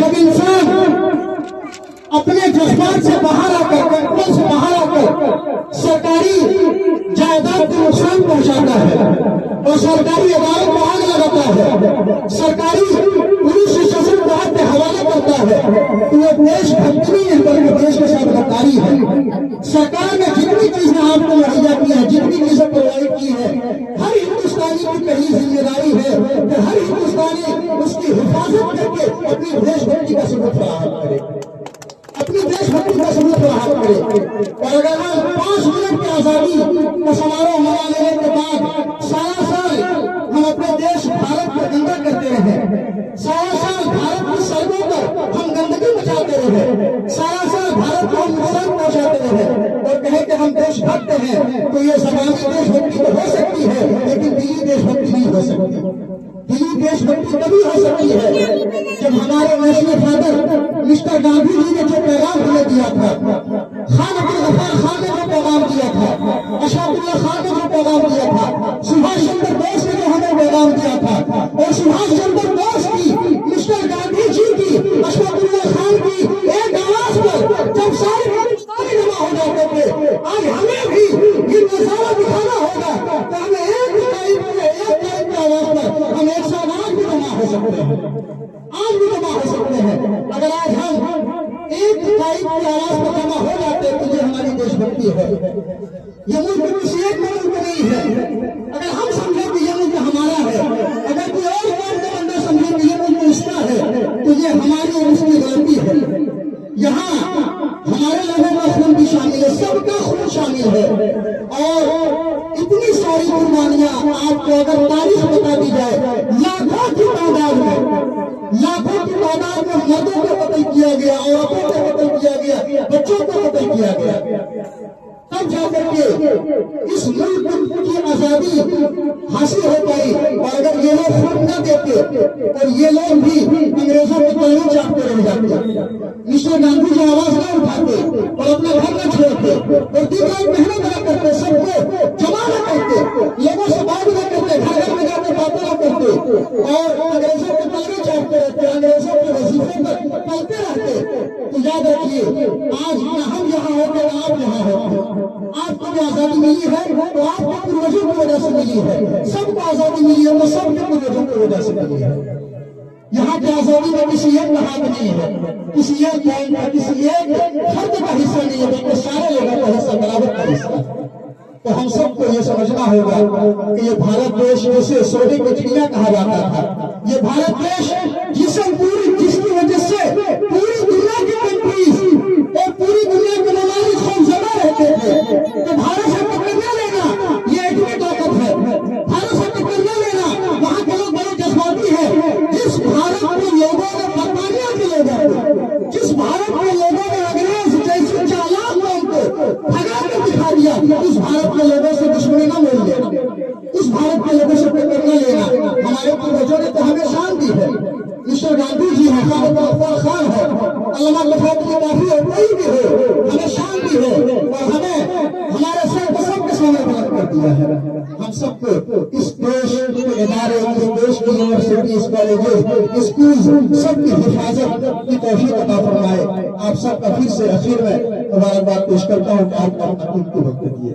जब इंसान अपने जज्बात से बाहर आकर, कंट्रोल से बाहर आकर सरकारी जायदाद को नुकसान पहुंचाता है और सरकारी अदालत को आग लगाता है, सरकारी पुलिस स्टेशन को आग के हवाले करता है, तो वो देशभक्ति नहीं है बल्कि देश के साथ गद्दारी है। सरकार ने जितनी चीजें आपको मुहैया की है, जितनी चीजें प्रोवाइड की है, हर हिंदुस्तानी की पहली जिम्मेदारी है कि हर हिंदुस्तानी उसकी हिफाजत करके अपनी देशभक्ति का सबूत फराहम करे, अपनी देशभक्ति का सबूत फराहम करे। और अगर हम 5 मिनट की आजादी का समारोह मना लेने के बाद सारा साल हम अपने देश भारत को गंदा करते रहे, सारा साल भारत की सड़कों पर हम गंदगी मचाते रहे, सारा साल भारत को हम नुकसान पहुंचाते रहे और कहे कि हम देशभक्त हैं, तो ये जबानी देशभक्ति तो हो सकती है लेकिन दिली देशभक्ति नहीं हो सकती। दिली देशभक्ति तभी हो सकती है जब हमारे national father mister Gandhi ji ने जो पैगाम हमें दिया था, खान अब्दुल गफ्फार खान ने जो पैगाम दिया था, अशफाकुल्लाह खान ने जो पैगाम दिया था, सुभाष चंद्र बोस ने जो हमें पैगाम दिया था, और सुभाष चंद्र बोस की, मिस्टर गांधी जी की, अशफाकुल्लाह खान की एक आवाज पर जब सारे हिंदुस्तानी जमा हो जाते थे, आज हमें भी ये नजारा दिखाना होगा तो हमें एक टाइप की आवाज पर हम एक साथ आज भी जमा हो सकते हैं, आज भी जमा हो सकते हैं। अगर आज हम एक टाइप की आवाज पर जमा हो जाते तो ये हमारी देशभक्ति है। ये मुल्क किसी एक मुल्क में नहीं है। अगर हम समझे कि ये मुल्क हमारा है, अगर कोई और कौम का बंदा समझे कि ये मुल्क उसका है, तो ये हमारी और उसकी गलती है। यहाँ हमारे लोगों का खून भी शामिल है, सबका खून शामिल है, और इतनी सारी कुर्बानियां आपको अगर तारीख बता दी जाए, लाखों की तादाद में मर्दों को कत्ल किया गया, औरतों को कत्ल किया गया, बच्चों को कत्ल किया गया, तब जाकर के इस मुल्क की आजादी हासिल हो पाई। और अगर ये लोग खून न देते और ये लोग भी अंग्रेजों के तलवे चाटते रह जाते, मिस्टर गांधी जी आवाज न उठाते और अपना घर न छोड़ते और दिन रात मेहनत न करते, सबको जमा न करते, लोगों से बात न करते, घर घर में जाकर बातें न करते और अंग्रेजों के तलवे चाटते रहते, अंग्रेजों के वजीफे पर पलते रहते, तो याद रखिए आज न हम यहाँ होते न आप यहाँ होते। आपको जो आजादी मिली है तो आपके पूर्वजों की वजह से मिली है, सबको आजादी मिली है तो सबके पूर्वजों की वजह से मिली है। यहाँ की आजादी में किसी एक का हाथ नहीं है, किसी एक कौम का, किसी एक फर्द का हिस्सा नहीं है, बल्कि सारे लोगों का हिस्सा, बराबर का हिस्सा। तो हम सबको ये समझना होगा कि ये भारत देश जिसे सोने की चिड़िया कहा जाता था, ये भारत देश जिसकी वजह से पूरी दुनिया की कंट्रीज और पूरी दुनिया के ममालिक खौफजदा रहते थे, तो भारत से टक्कर न लेना ये इतनी ताकत है, भारत से टक्कर न लेना, वहां के लोग बड़े जज्बाती है। जिस भारत के लोगों ने, बरतानिया के लोगों को, जिस भारत के लोगों ने अंग्रेज जैसे चालाक लोगों को भगा कर दिखा दिया, उस भारत के लोगों से दुश्मनी न मोल लेना, उस भारत के लोगों से टक्कर न लेना। हमारे पूर्वजों ने तो हमें शान दी है, मिस्टर गांधी जी है, खान खान है, अल्लामा गफारी काफी है, कोई भी हो, हमें शान दी है और हमें हमारे सर को सबके सामने बुलंद कर दिया है। हम सबको इस देश के इदारे, इस देश की यूनिवर्सिटी, कॉलेजेस, स्कूल, सबकी हिफाजत की तौफीक अता फरमाए। आप सबका फिर से आखिर में मुबारकबाद पेश करता हूँ कि आपको वक्त दिए।